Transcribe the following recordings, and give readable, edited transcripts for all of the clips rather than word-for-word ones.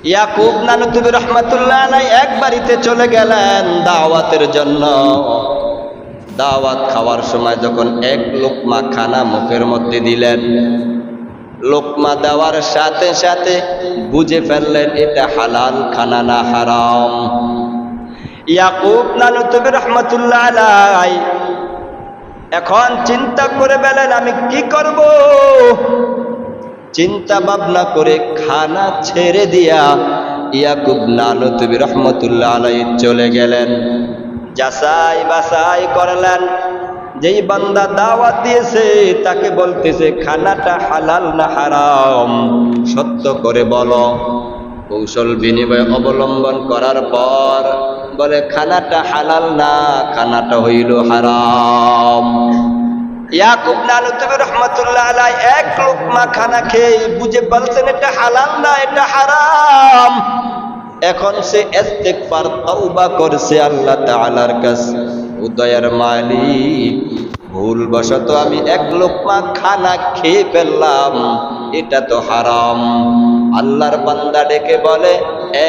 ইয়াকুব নানুতুবি রহমাতুল্লাহ আলাইহি এক বাড়িতে চলে গেলেন দাওয়াতের জন্য। দাওয়াত খাওয়ার সময় যখন এক লোকমা খানা মুখের মধ্যে দিলেন, লোকমা দেওয়ার সাথে সাথে বুঝে ফেললেন এটা হালাল খানা না হারাম। ইয়াকুব নানুতুবি রহমাতুল্লাহ আলাইহি এখন চিন্তা করে বলেন আমি কি করব। চিন্তা ভাবনা করে খানা ছেড়ে দিয়া ইয়াকুব নানুতুবি রহমাতুল্লাহ আলাইহি চলে গেলেন। যাচাই বাছাই করলেন, যেই বান্দা দাওয়াত দিয়েছে তাকে বলতেছে খানাটা হালাল না হারাম, সত্য করে বলো। কৌশল বিনিময় অবলম্বন করার পর বলে খানাটা হালাল না, খানাটা হইল হারাম। ইয়াকুব নানুতুবি রহমাতুল্লাহ আলাইহি এক লোকমা খানা খেয়ে বুঝে বলছেন এটা হালাল না, এটা হারাম। এখন সে ইস্তিগফার তওবা করছে আল্লাহ তাআলার কাছে, ও দয়ার মালিক ভুলবশত আমি এক লোকমা খানা খেয়ে ফেললাম, এটা তো হারাম। আল্লাহর বান্দা ডেকে বলে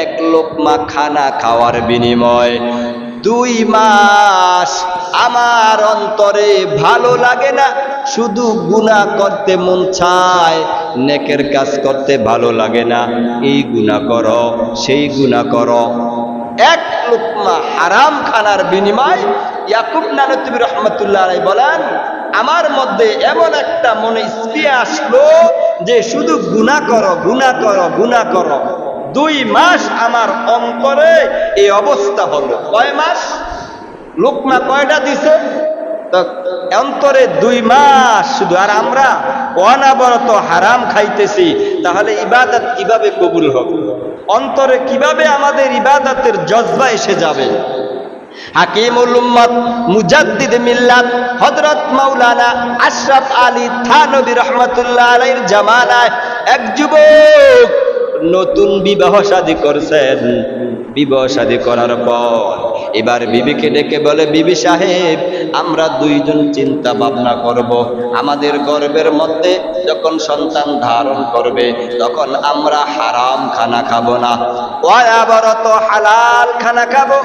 এক লোকমা খানা খাওয়ার বিনিময় 2 মাস আমার অন্তরে ভালো লাগে না, শুধু গুনাহ করতে মন চায়, নেকের কাজ করতে ভালো লাগে না। এই গুনাহ করো, সেই গুনাহ করো। এক লোকমা হারাম খানার বিনিময় ইয়াকুব নানুতুবি রহমাতুল্লাহ আলাইহি বলেন আমার মধ্যে এমন একটা মনে স্পৃহা আসলো যে শুধু গুনাহ করো, গুনাহ করো, গুনাহ করো। 2 মাস আমার অন্তরে এই অবস্থা হলো। কয় মাস? লোকমা কয়টা দিছে? তো অন্তরে 2 মাস শুধু। আর আমরা অনাবরত হারাম খাইতেছি, তাহলে ইবাদত কিভাবে কবুল হবে? অন্তরে কিভাবে আমাদের ইবাদতের জজবা এসে যাবে? হাকিমুল উম্মত মুজাদ্দিদ মিল্লাত হযরত মাওলানা আশরাফ আলী থানভী রাহমাতুল্লাহ আলাইহির জামানায় এক যুবক নতুন বিবাহ শাদী করছেন। বিবাহ শাদী করার পর এবার বিবিকে ডেকে বলে, বিবি সাহেব আমরা 2 জন চিন্তা ভাবনা করব, আমাদের গর্ভের মধ্যে যখন সন্তান ধারণ করবে তখন আমরা হারাম খানা খাবো না, অনাবরত হালাল খানা খাবো।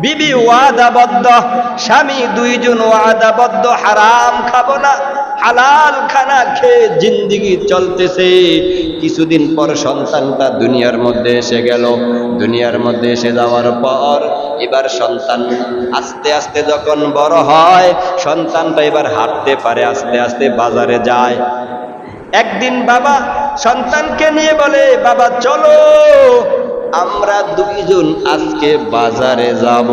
বিবি ওয়াদাবদ্ধ, স্বামী 2 জন ওয়াদাবদ্ধ, হারাম খাবো না, হালাল খানা খেয়ে জিন্দেগি চলতেছে। কিছুদিন পর সন্তানটা দুনিয়ার মধ্যে এসে গেল। দুনিয়ার মধ্যে এসে যাওয়ার পর এবার সন্তান আস্তে আস্তে যখন বড় হয়, সন্তানটা এবার হাঁটতে পারে, আস্তে আস্তে বাজারে যায়। একদিন বাবা সন্তানকে নিয়ে বলে, বাবা চলো আমরা 2 জন আজকে বাজারে যাব।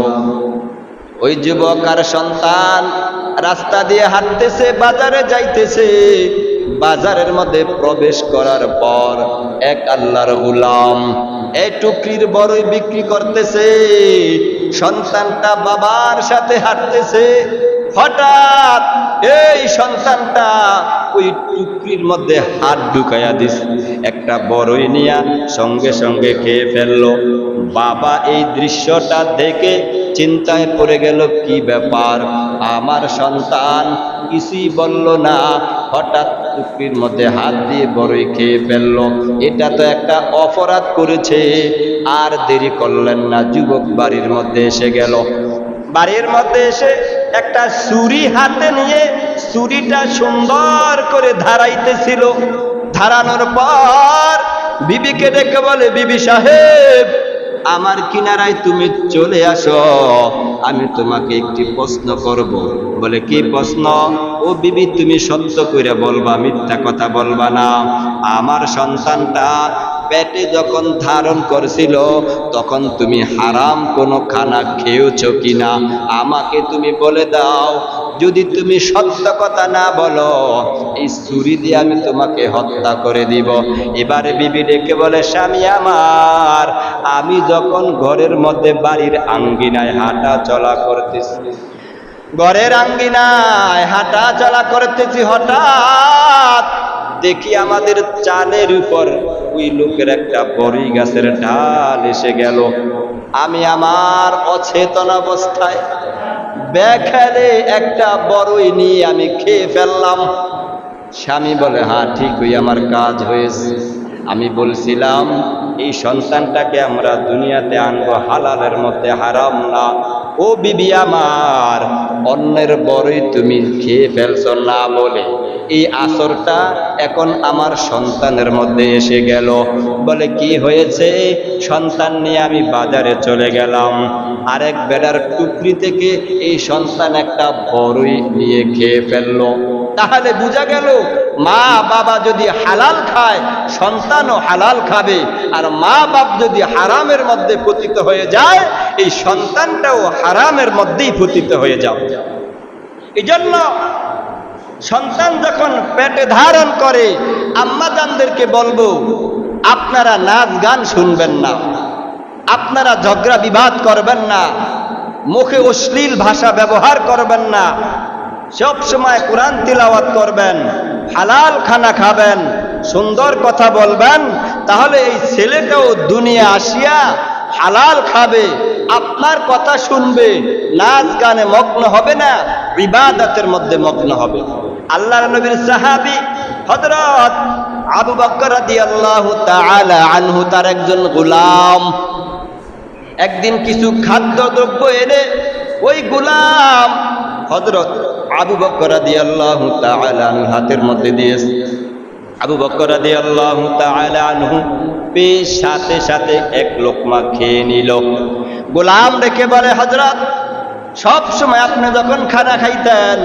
ওই যুবক আর সন্তান রাস্তা দিয়ে হাঁটতেছে, বাজারে যাইতেছে। বাজারের মধ্যে প্রবেশ করার পর এক আল্লাহর গোলাম এই টুকরির বড়ই বিক্রি করতেছে। সন্তানটা বাবার সাথে হাঁটতেছে, হঠাৎ এই সন্তানটা ওই টুকরির মধ্যে হাত ঢুকাইয়া দিছে, একটা বড়ই নিয়া সঙ্গে সঙ্গে খেয়ে ফেললো। বাবা এই দৃশ্যটা দেখে চিন্তায় পড়ে গেল, কি ব্যাপার, আমার সন্তান কিছুই বলল না, হঠাৎ টুকরির মধ্যে হাত দিয়ে বড়ই খেয়ে ফেললো, এটা তো একটা অপরাধ করেছে। আর দেরি করলেন না, যুবক বাড়ির মধ্যে এসে গেল। বাড়ির মধ্যে এসে একটা ছুরি হাতে নিয়ে ছুরিটা সুন্দর করে ধারাইতেছিল। ধারানোর পর বিবিকে ডেকে বলে, বিবি সাহেব আমার কিনারায় তুমি চলে আসো, আমি তোমাকে একটি প্রশ্ন করব। বলে, কি প্রশ্ন? ও বিবি তুমি সত্য করে বলবা, মিথ্যা কথা বলবা না। আমার সন্তানটা পেটে যখন ধারণ করছিল তখন তুমি হারাম কোনো খানা খেয়েছো কিনা আমাকে তুমি বলে দাও। যদি তুমি সত্য কথা না বলো এই ছুরি দিয়ে আমি তোমাকে হত্যা করে দিব। এবারে বিবি ডেকে বলে, স্বামী আমার, আমি যখন ঘরের মধ্যে বাড়ির আঙ্গিনায় হাঁটা চলা করতেছি, ঘরের আঙ্গিনায় হাঁটা চলা করতেছি, হঠাৎ দেখি আমাদের চালের উপর ওই লোকের একটা বড়ই গাছের ঢাল এসে গেল। আমি আমার অচেতন অবস্থায় বেখেলে একটা বড়ই নিয়ে আমি খেয়ে ফেললাম। স্বামী বলে, হ্যাঁ ঠিক, আমার কাজ হয়েছে। আমি বলছিলাম এই সন্তানটাকে আমরা দুনিয়াতে আনবো হালালের মধ্যে, হারাম না। ও বিবি আমার, অন্যের বড়ই তুমি খেয়ে ফেলছো না বলে এই আসরটা এখন আমার সন্তানের মধ্যে এসে গেল। বলে কি হয়েছে? সন্তান নিয়ে আমি বাজারে চলে গেলাম, আরেক বেড়ার টুকরি থেকে এই সন্তান একটা বড়ই নিয়ে খেয়ে ফেললো। তাহলে বোঝা গেল মা বাবা যদি হালাল খায় সন্তানও হালাল খাবে, আর মা বাপ যদি হারামের মধ্যে পতিত হয়ে যায় এই সন্তানটাও হারামের মধ্যেই পতিত হয়ে যাবে। এই জন্য সন্তান যখন পেটে ধারণ করে আম্মাজানদেরকে বলবো, আপনারা নাচ গান শুনবেন না, আপনারা ঝগড়া বিবাদ করবেন না, মুখে অশ্লীল ভাষা ব্যবহার করবেন না, সব সময় কোরআন তিলাওয়াত করবেন, হালাল খানা খাবেন, সুন্দর কথা বলবেন। তাহলে এই ছেলেটাও দুনিয়া আসিয়া হালাল খাবে, আপনার কথা শুনবে, নাচ গানে মগ্ন হবে না, ইবাদতের মধ্যে মগ্ন হবে। আল্লাহর নবীর সাহাবী হযরত আবু বকর রাদিয়াল্লাহু তাআলা আনহু, তার একজন গোলাম একদিন কিছু খাদ্যদ্রব্য এনে ওই গোলাম হযরত আবু বকর রাদিয়াল্লাহু তাআলা আনহু হাতের মধ্যে দিয়েছে। আবু বকর রাদিয়াল্লাহু তাআলা আনহু পেশ সাথে সাথে এক লোকমা খেয়ে নিল। গোলাম রেখে বলে, হযরত, সব সময় আপনি যখন খানা খাইতেন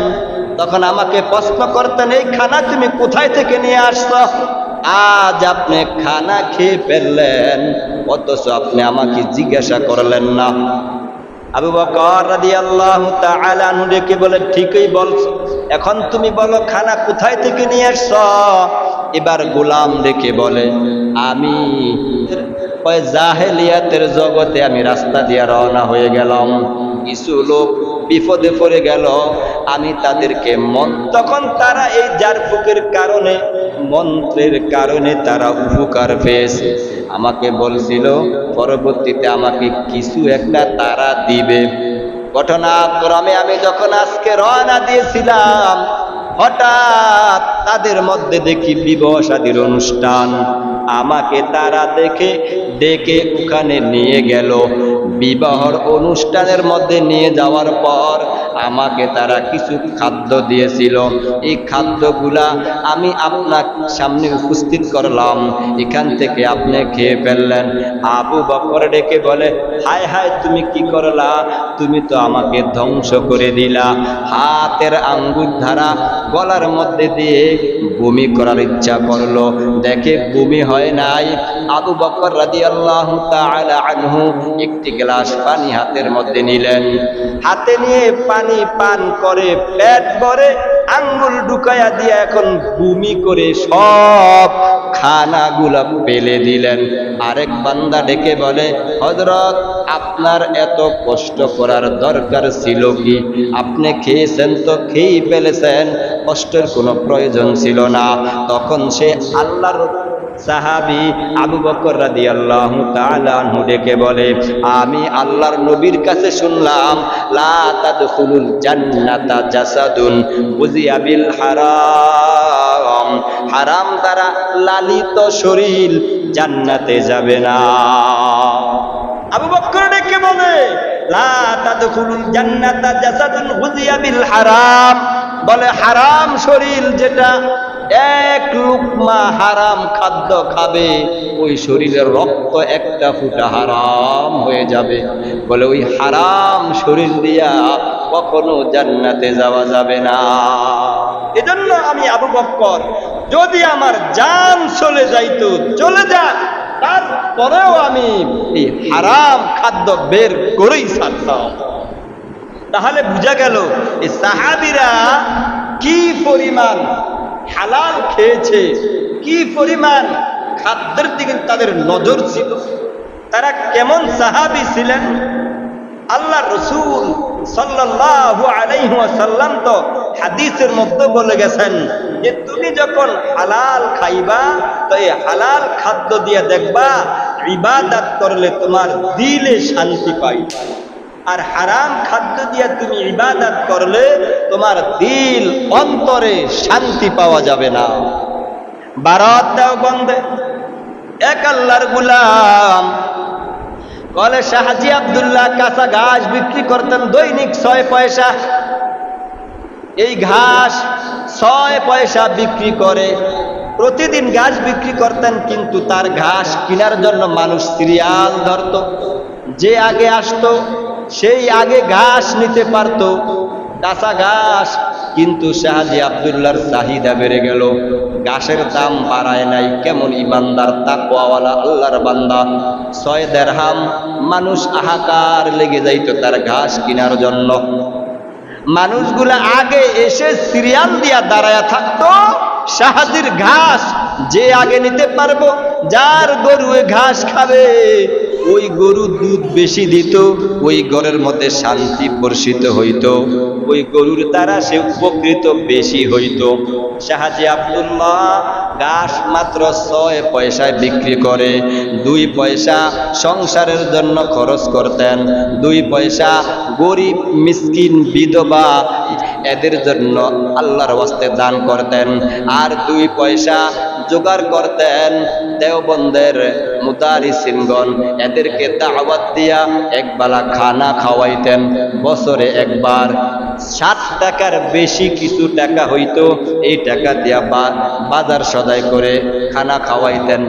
তখন আমাকে প্রশ্ন করতেন, এই খানা তুমি কোথায় থেকে নিয়ে আসছো? আজ আপনি খানা খেয়ে ফেললেন, অথচ আপনি আমাকে জিজ্ঞাসা করলেন না। আবু বকর রাদিয়াল্লাহু তাআলা আনহু ডেকে বলে, ঠিকই বলছো, এখন তুমি বলো খানা কোথায় থেকে নিয়ে আসছো? এবার গোলাম ডেকে বলে, আমি ওই জাহেলিয়াতের জগতে আমি রাস্তা দিয়ে রওনা হয়ে গেলাম, কিছু লোক বিপদে পড়ে গেল, আমি তাদেরকে তখন তারা এই জারফুকের কারণে, মন্ত্রের কারণে তারা উপকার পেয়েছে, আমাকে বলছিল পরবর্তীতে আমাকে কিছু একটা তারা দিবে। ঘটনাক্রমে আমি যখন আজকে রওনা দিয়েছিলাম, হঠাৎ তাদের মধ্যে দেখি বিবাহ শাদীর অনুষ্ঠান। আমাকে তারা ডেকে ওখানে নিয়ে গেল। বিবাহর অনুষ্ঠানের মধ্যে নিয়ে যাওয়ার পর আমাকে তারা কিছু খাদ্য দিয়েছিল। এই খাদ্যগুলা আমি আপনার সামনে উপস্থিত করলাম, এখান থেকে আপনি খেয়ে ফেললেন। আবু বকর ডেকে বলে, হায় হায়, তুমি কি করলা? তুমি তো আমাকে ধ্বংস করে দিলা। হাতের আঙ্গুল ধারা গলার মধ্যে দিয়ে বমি করার ইচ্ছা করলো, দেখে বমি হয় নাই। আবু বকর রাদিয়াল্লাহু তাআলা আনহু একটি গ্লাস পানি হাতের মধ্যে নিলেন, হাতে নিয়ে পানি পান করে পেট ভরে আঙ্গুল ঢুকাইয়া দিয়ে এখন বমি করে সব খানাগুলা ফেলে দিলেন। আরেক বান্দা ডেকে বলে, হযরত, আপনার এত কষ্ট করার দরকার ছিল কি? আপনি খেয়েছেন তো খেয়েই ফেলেছেন, কষ্টের কোনো প্রয়োজন ছিল না। তখন সে আল্লাহর সাহাবী আবু বকর রাদিয়াল্লাহু তাআলা আনহু ডেকে বলে, আমি আল্লাহর নবীর কাছে শুনলাম, লা তাদখুলুল জান্নাতা জাসাদুন বুযিয়া বিল হারাম, হারাম দ্বারা লালিত শরীর জান্নাতে যাবে না। আবু বকর ডেকে বলে, লা তাদখুলুল জান্নাতা জাসাদুন বুযিয়া বিল হারাম, বলে হারাম শরীর যেটা এক লুকমা হারাম খাদ্য খাবে, ওই শরীরের রক্ত একটা ফুটা হারাম হয়ে যাবে। বলে ওই হারাম শরীর দিয়া কখনো জান্নাতে যাওয়া যাবে না। এজন্য আমি আবু বকর, যদি আমার জান চলে যাইতো চলে যাক, তারপরেও আমি এই হারাম খাদ্য বের করেই ছাড়তাম। তাহলে বোঝা গেল এই সাহাবীরা কি পরিমাণ হালাল খেয়েছে, কি পরিমাণ খাদ্যের দিকে তাদের নজর ছিল, তারা কেমন সাহাবী ছিলেন। আল্লাহ রাসূল সাল্লাল্লাহু আলাইহি ওয়াসাল্লাম তো হাদিসের মধ্যে বলে গেছেন যে তুমি যখন হালাল খাইবা তো এই হালাল খাদ্য দিয়ে দেখবা ইবাদত করলে তোমার দিলে শান্তি পাইবা, আর হারাম খাদ্য দিয়ে তুমি ইবাদত করলে তোমার দিল অন্তরে শান্তি পাওয়া যাবে না। ভারত দেওবন্দে এক আল্লাহর গোলাম বলে শাহজি আব্দুল্লাহ কাঁচা ঘাস বিক্রি করতেন দৈনিক 6 পয়সা। এই ঘাস 6 পয়সা বিক্রি করে প্রতিদিন ঘাস বিক্রি করতেন, কিন্তু তার ঘাস কেনার জন্য মানুষ সিরিয়াল ধরত। যে আগে আসতো সেই আগে ঘাস নিতে পারত, কাঁচা ঘাস। কিন্তু শাহজি আব্দুল্লাহর চাহিদা বেড়ে গেল, ঘাসের দাম বাড়ায় নাই। কেমন ইমানদার তাকওয়াওয়ালা আল্লাহর বান্দা! 6 দিরহাম মানুষ হাহাকার লেগে যাইত তার ঘাস কেনার জন্য। মানুষগুলা আগে এসে সিরিয়াল দিয়া দাঁড়ায়া থাকতো, শাহজির ঘাস যে আগে নিতে পারবো, যার গরু ঘাস খাবে, ওই গরু দুধ বেশি দিত, ওই ঘরের মধ্যে শান্তি বর্ষিত হইত, ওই গরুর দ্বারা সে উপকৃত বেশি হইত। শাহজি আব্দুল্লাহ ঘাস মাত্র 6 পয়সায় বিক্রি করে 2 পয়সা সংসারের জন্য খরচ করতেন, 2 পয়সা গরিব মিসকিন বিধবা এদের জন্য আল্লাহর ওয়াস্তে দান করতেন, আর 2 পয়সা জোগাড় করতেন দেওবন্দের মুদারিসিনগণ, এদেরকে দাওয়াত দিয়া একবেলা খানা খাওয়াইতেন। বছরে একবার 60 টাকার বেশি কিছু টাকা হইতো, এই টাকা দিয়া বাজার সদাই করে খানা খাওয়াইতেন।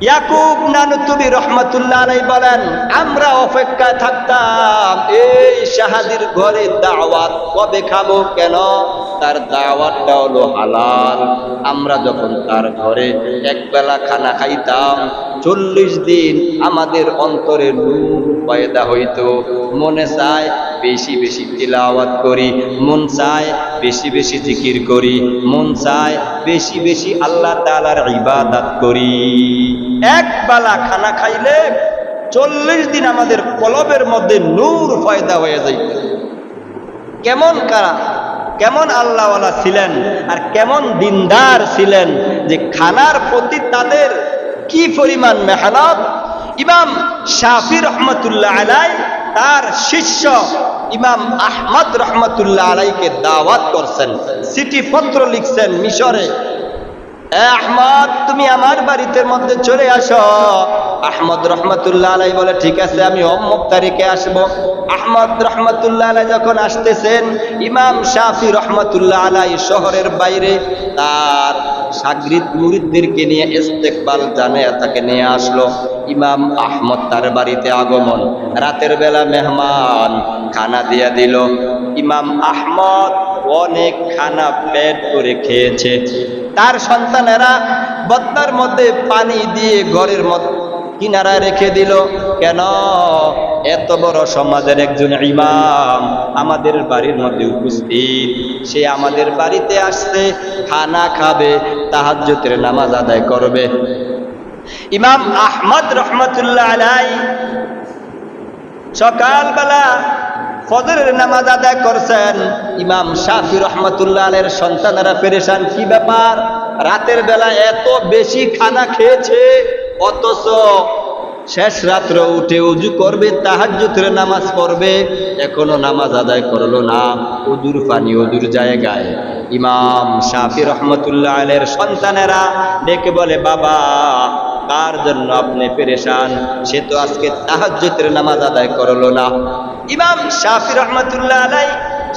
ইয়াকুব নানুতুবি রহমাতুল্লাহ আলাইহি বলেন, আমরা অপেক্ষায় থাকতাম এই শাহাদির ঘরে দাওয়াত কবে খাবো, কেন তার দাওয়াতটা হলো হালাল। আমরা যখন তার ঘরে একবেলা খানা খাইতাম, 40 দিন আমাদের অন্তরে নূর পয়দা হইতো। মনে চায় বেশি বেশি তিলাওয়াত করি, মন চায় বেশি বেশি জিকির করি, মন চায় বেশি বেশি আল্লাহ তাআলার ইবাদত করি। একবেলা খানা খাইলে 40 দিন আমাদের কলবের মধ্যে নূর পয়দা হয়ে যাইত। কেমন কারা, কেমন আল্লাহওয়ালা ছিলেন আর কেমন দিনদার ছিলেন, যে খানার প্রতি তাদের কি পরিমাণ মেহনত। ইমাম শাফি রহমতুল্লাহ আলাই তার শিষ্য ইমাম আহমদ রহমতুল্লাহ আলাইকে দাওয়াত করছেন, চিঠি পত্র লিখছেন মিশরে, আহমদ তুমি আমার বাড়িতে মধ্যে চলে আসো। আহমদ রহমতুল্লাহ আলাই বলে ঠিক আছে, আমি অমুক তারিখে আসবো। আহমদ রহমতুল্লাহ আলাই যখন আসতেছেন, ইমাম শাফি রহমতুল্লাহ আলাই শহরের বাইরে তার শাগরিদ মুরিদদেরকে নিয়ে ইস্তেকবাল জানায়া তাকে নিয়ে আসলো। ইমাম আহমদ তার বাড়িতে আগমন, রাতের বেলা মেহমান খানা দিয়া দিল। ইমাম আহমদ অনেক খানা পেট করে খেয়েছে। তার সন্তানেরা বদনার মধ্যে পানি দিয়ে ঘরের কিনারায় রেখে দিল। কেন? এত বড় সমাজের একজন ইমাম আমাদের বাড়ির মধ্যে উপস্থিত, সে আমাদের বাড়িতে আসছে, খানা খাবে, তাহাজ্জুদের নামাজ আদায় করবে। ইমাম আহমদ রহমতুল্লাহ আলাই সকালবেলা ফজরের নামাজ আদায় করছেন। ইমাম শাফি রহমতুল্লাহ আলাইহির সন্তানেরা পেরেশান, কি ব্যাপার, রাতের বেলা এত বেশি খানা খেয়েছে, অথচ শেষ রাত্রে উঠে উজু করবে, তাহাজ্জুদের নামাজ পড়বে, এখনো নামাজ আদায় করলো না। উজুর পানি উজুর জায়গায়। ইমাম শাফি রহমতুল্লাহ আলাইহির সন্তানেরা ডেকে বলে, বাবা কার জন্য আপনি পেরেশান, সে তো আজকে তাহাজ্জুদের নামাজ আদায় করলো না। ইমাম শাফি রহমতুল্লাহ আলাই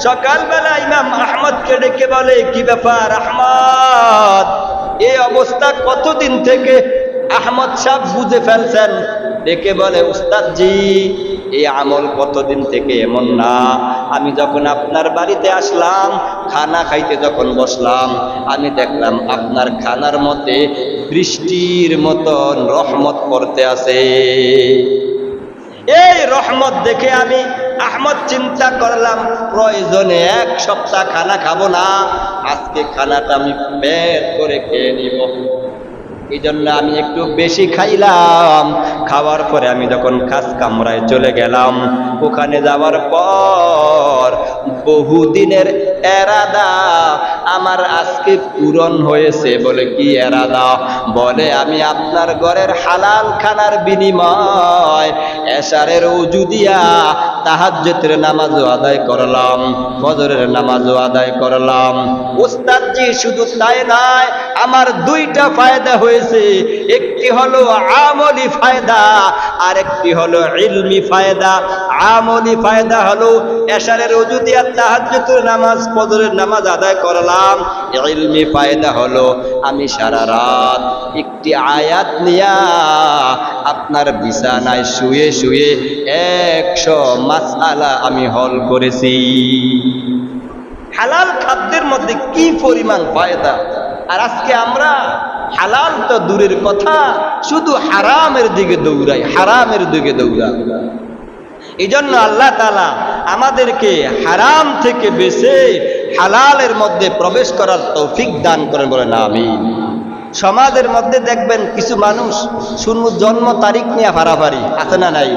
সকালবেলা ইমাম আহমদকে ডেকে বলে, কি ব্যাপার আহমদ, এই অবস্থা কতদিন থেকে? আহমদ সাহেব বুঝে ফেলছেন, ডেকে বলে, উস্তাদজি এই আমল কতদিন থেকে এমন না, আমি যখন আপনার বাড়িতে আসলাম, খানা খাইতে যখন বসলাম, আমি দেখলাম আপনার খানার মধ্যে বৃষ্টির মতন রহমত পড়তে আছে। এই রহমত দেখে আমি আহমদ চিন্তা করলাম, প্রয়োজনে 1 সপ্তাহ খানা খাবো না, আজকে খানাটা আমি পেট করে খেয়ে নিব। এই জন্য আমি একটু বেশি খাইলাম। খাওয়ার পরে আমি যখন খাস কামরায় চলে গেলাম, ওখানে যাওয়ার পর বহুদিনের এরাদা আমার আজকে পূরণ হয়েছে। বলে কি এরাদা? বলে আমি আপনার ঘরের হালাল খানার বিনিময় এশারের ওযু দিয়া তাহাজ্জুদের নামাজও আদায় করলাম, ফজরের নামাজও আদায় করলাম। ওস্তাদজি শুধু তাই নয়, আমার দুইটা ফায়দা হয়েছে। একটি হলো আমলি ফায়দা, আর একটি হলো ইলমি ফায়দা। আমলি ফায়দা হলো এশারের ওযু দিয়া তাহাজ্জুদের নামাজ, ফজরের নামাজ আদায় করলাম। ইলমি ফায়দা হলো আমি সারা রাত একটি আয়াত নিয়া আপনার বিছানায় শুয়ে শুয়ে 100 মাসআলা আমি হল করেছি। হালাল খাদ্যের মধ্যে কি পরিমাণ ফায়দা! আর আজকে আমরা হালাল তো দূরের কথা, শুধু হারামের দিকে দৌড়াই, হারামের দিকে দৌড়াই। এই জন্য আল্লাহ তাআলা আমাদেরকে হারাম থেকে বেঁচে হালালের মধ্যে প্রবেশ করার তৌফিক দান করেন, বলেন আমিন। সমাজের মধ্যে দেখবেন কিছু মানুষ শুধু জন্ম তারিখ নিয়ে ফারাফারি, আছে না নাই?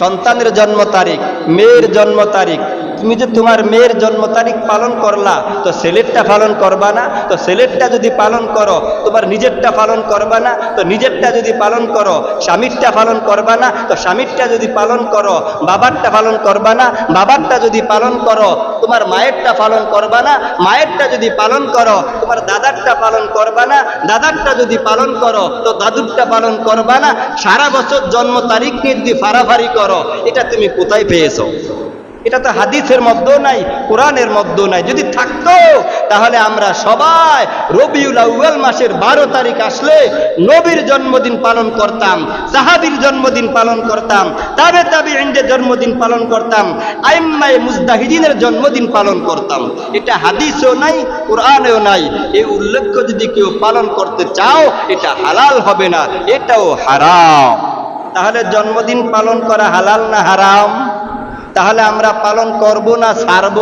সন্তানের জন্ম তারিখ, মেয়ের জন্ম তারিখ। তুমি যে তোমার মেয়ের জন্ম তারিখ পালন করলা, তো ছেলেরটা পালন করবা না? তো ছেলেরটা যদি পালন করো, তোমার নিজেরটা পালন করবা না? তো নিজেরটা যদি পালন করো, স্বামীরটা পালন করবা না? তো স্বামীরটা যদি পালন করো, বাবারটা পালন করবা না? বাবারটা যদি পালন করো, তোমার মায়েরটা পালন করবা না? মায়েরটা যদি পালন করো, তোমার দাদারটা পালন করবা না? দাদারটা যদি পালন করো, তো দাদুরটা পালন করবা না? সারা বছর জন্ম তারিখ নিয়ে যদি ফারাফারি করো, এটা তুমি কোথায় পেয়েছো? এটা তো হাদিসের মধ্যেও নাই, কোরআনের মধ্যেও নাই। যদি থাকতো তাহলে আমরা সবাই রবিউল আউয়াল মাসের 12 তারিখ আসলে নবীর জন্মদিন পালন করতাম, সাহাবীর জন্মদিন পালন করতাম, তাবেঈনদের জন্মদিন পালন করতাম, আইম্মায়ে মুজতাহিদিনের জন্মদিন পালন করতাম। এটা হাদিসেও নাই, কোরআনেও নাই। এই উল্লেখ্য যদি কেউ পালন করতে চাও, এটা হালাল হবে না, এটাও হারাম। তাহলে জন্মদিন পালন করা হালাল না হারাম? তাহলে আমরা পালন করব না ছাড়ব?